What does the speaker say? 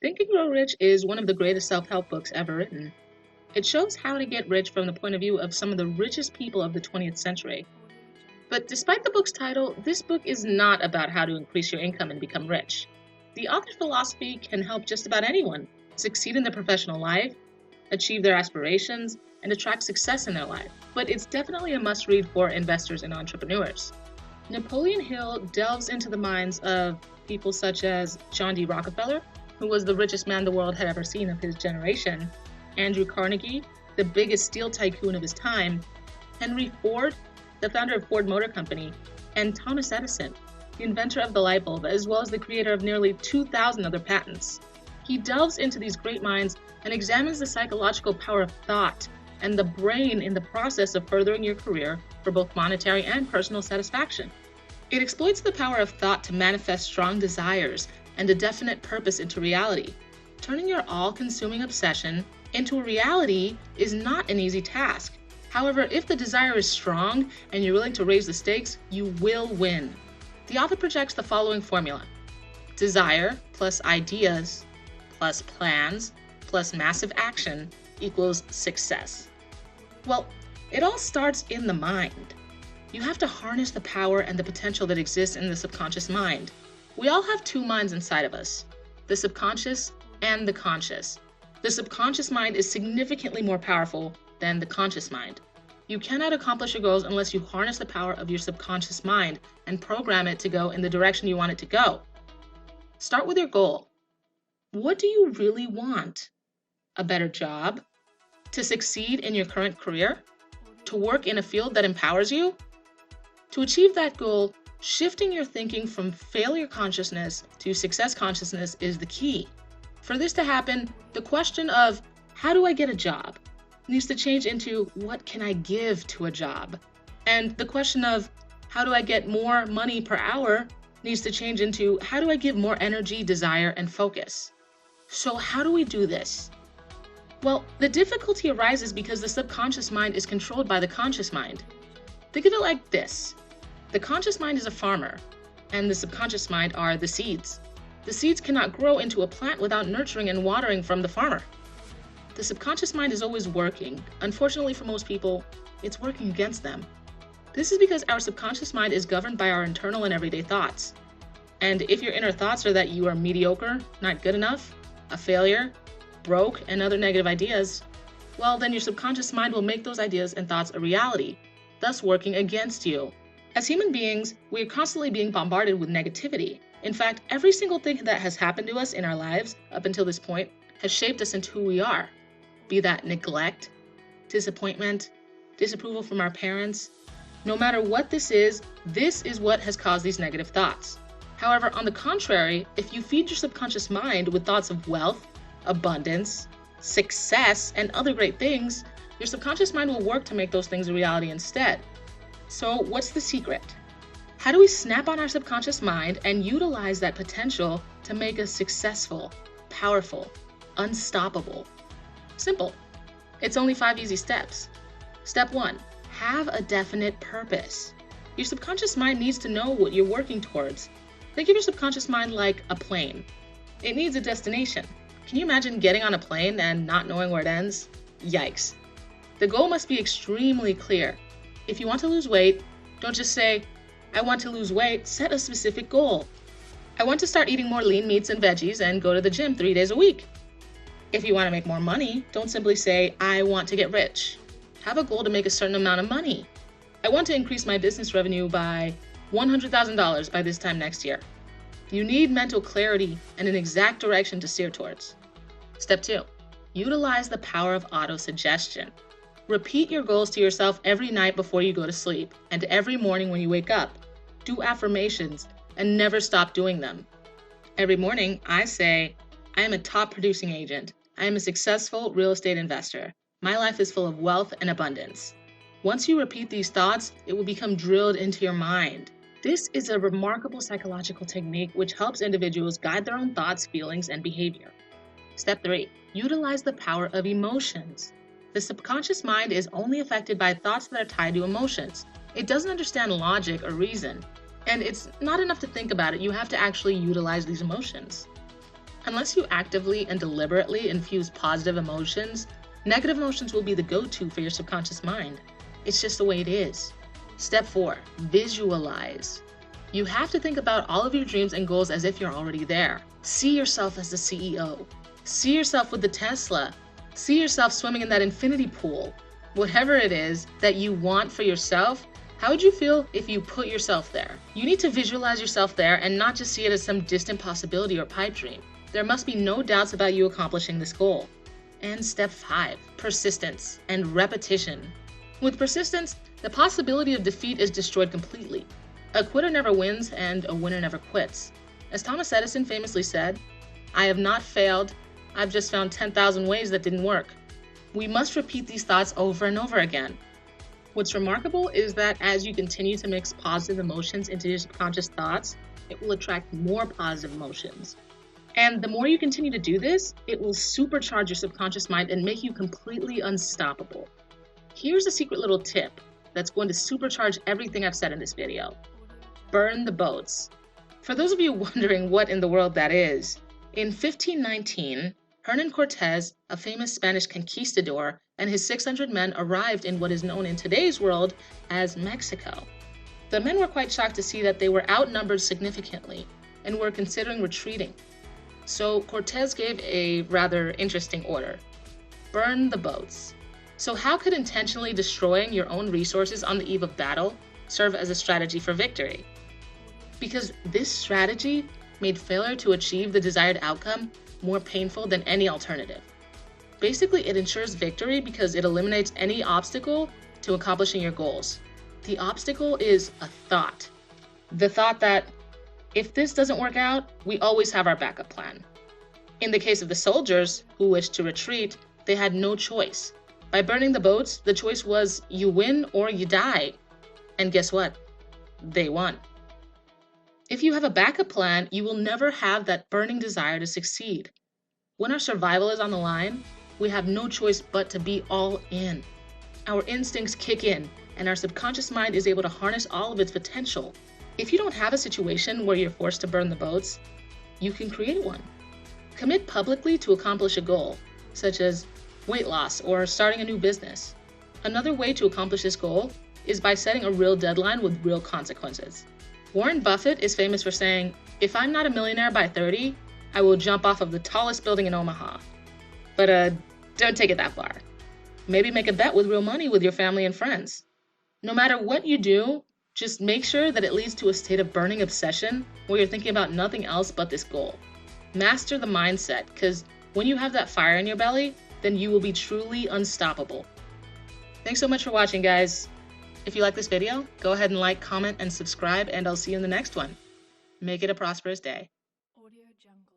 Think and Grow Rich is one of the greatest self-help books ever written. It shows how to get rich from the point of view of some of the richest people of the 20th century. But despite the book's title, this book is not about how to increase your income and become rich. The author's philosophy can help just about anyone succeed in their professional life, achieve their aspirations, and attract success in their life. But it's definitely a must-read for investors and entrepreneurs. Napoleon Hill delves into the minds of people such as John D. Rockefeller, who was the richest man the world had ever seen of his generation, Andrew Carnegie, the biggest steel tycoon of his time, Henry Ford, the founder of Ford Motor Company, and Thomas Edison, the inventor of the light bulb, as well as the creator of nearly 2,000 other patents. He delves into these great minds and examines the psychological power of thought and the brain in the process of furthering your career for both monetary and personal satisfaction. It exploits the power of thought to manifest strong desires and a definite purpose into reality. Turning your all-consuming obsession into a reality is not an easy task. However, if the desire is strong and you're willing to raise the stakes, you will win. The author projects the following formula: desire plus ideas plus plans plus massive action equals success. Well, it all starts in the mind. You have to harness the power and the potential that exists in the subconscious mind. We all have two minds inside of us, the subconscious and the conscious. The subconscious mind is significantly more powerful than the conscious mind. You cannot accomplish your goals unless you harness the power of your subconscious mind and program it to go in the direction you want it to go. Start with your goal. What do you really want? A better job? To succeed in your current career? To work in a field that empowers you? To achieve that goal, shifting your thinking from failure consciousness to success consciousness is the key. For this to happen, the question of how do I get a job needs to change into what can I give to a job? And the question of how do I get more money per hour needs to change into how do I give more energy, desire, and focus? So how do we do this? Well, the difficulty arises because the subconscious mind is controlled by the conscious mind. Think of it like this. The conscious mind is a farmer, and the subconscious mind are the seeds. The seeds cannot grow into a plant without nurturing and watering from the farmer. The subconscious mind is always working. Unfortunately for most people, it's working against them. This is because our subconscious mind is governed by our internal and everyday thoughts. And if your inner thoughts are that you are mediocre, not good enough, a failure, broke, and other negative ideas, well, then your subconscious mind will make those ideas and thoughts a reality, thus working against you. As human beings, we are constantly being bombarded with negativity. In fact, every single thing that has happened to us in our lives up until this point has shaped us into who we are. Be that neglect, disappointment, disapproval from our parents. No matter what this is what has caused these negative thoughts. However, on the contrary, if you feed your subconscious mind with thoughts of wealth, abundance, success, and other great things, your subconscious mind will work to make those things a reality instead. So what's the secret? How do we snap on our subconscious mind and utilize that potential to make us successful, powerful, unstoppable? Simple. It's only 5 easy steps. Step 1, have a definite purpose. Your subconscious mind needs to know what you're working towards. Think of your subconscious mind like a plane. It needs a destination. Can you imagine getting on a plane and not knowing where it ends? Yikes. The goal must be extremely clear. If you want to lose weight, don't just say, I want to lose weight, set a specific goal. I want to start eating more lean meats and veggies and go to the gym 3 days a week. If you want to make more money, don't simply say, I want to get rich. Have a goal to make a certain amount of money. I want to increase my business revenue by $100,000 by this time next year. You need mental clarity and an exact direction to steer towards. Step 2, utilize the power of auto-suggestion. Repeat your goals to yourself every night before you go to sleep and every morning when you wake up. Do affirmations and never stop doing them. Every morning, I say, I am a top producing agent. I am a successful real estate investor. My life is full of wealth and abundance. Once you repeat these thoughts, it will become drilled into your mind. This is a remarkable psychological technique which helps individuals guide their own thoughts, feelings, and behavior. Step 3, utilize the power of emotions. The subconscious mind is only affected by thoughts that are tied to emotions. It doesn't understand logic or reason. And it's not enough to think about it. You have to actually utilize these emotions. Unless you actively and deliberately infuse positive emotions, negative emotions will be the go-to for your subconscious mind. It's just the way it is. Step 4, visualize. You have to think about all of your dreams and goals as if you're already there. See yourself as the CEO. See yourself with the Tesla. See yourself swimming in that infinity pool. Whatever it is that you want for yourself, how would you feel if you put yourself there? You need to visualize yourself there and not just see it as some distant possibility or pipe dream. There must be no doubts about you accomplishing this goal. And step 5, persistence and repetition. With persistence, the possibility of defeat is destroyed completely. A quitter never wins and a winner never quits. As Thomas Edison famously said, "I have not failed, I've just found 10,000 ways that didn't work." We must repeat these thoughts over and over again. What's remarkable is that as you continue to mix positive emotions into your subconscious thoughts, it will attract more positive emotions. And the more you continue to do this, it will supercharge your subconscious mind and make you completely unstoppable. Here's a secret little tip that's going to supercharge everything I've said in this video. Burn the boats. For those of you wondering what in the world that is, in 1519, Hernan Cortez, a famous Spanish conquistador, and his 600 men arrived in what is known in today's world as Mexico. The men were quite shocked to see that they were outnumbered significantly and were considering retreating. So Cortez gave a rather interesting order: burn the boats. So how could intentionally destroying your own resources on the eve of battle serve as a strategy for victory? Because this strategy made failure to achieve the desired outcome more painful than any alternative. Basically, it ensures victory because it eliminates any obstacle to accomplishing your goals. The obstacle is a thought. The thought that, if this doesn't work out, we always have our backup plan. In the case of the soldiers who wished to retreat, they had no choice. By burning the boats, the choice was you win or you die. And guess what? They won. If you have a backup plan, you will never have that burning desire to succeed. When our survival is on the line, we have no choice but to be all in. Our instincts kick in, and our subconscious mind is able to harness all of its potential. If you don't have a situation where you're forced to burn the boats, you can create one. Commit publicly to accomplish a goal, such as weight loss or starting a new business. Another way to accomplish this goal is by setting a real deadline with real consequences. Warren Buffett is famous for saying, "If I'm not a millionaire by 30, I will jump off of the tallest building in Omaha." But don't take it that far. Maybe make a bet with real money with your family and friends. No matter what you do, just make sure that it leads to a state of burning obsession where you're thinking about nothing else but this goal. Master the mindset, because when you have that fire in your belly, then you will be truly unstoppable. Thanks so much for watching, guys. If you like this video, go ahead and like, comment, and subscribe, and I'll see you in the next one. Make it a prosperous day. Audio Jungle.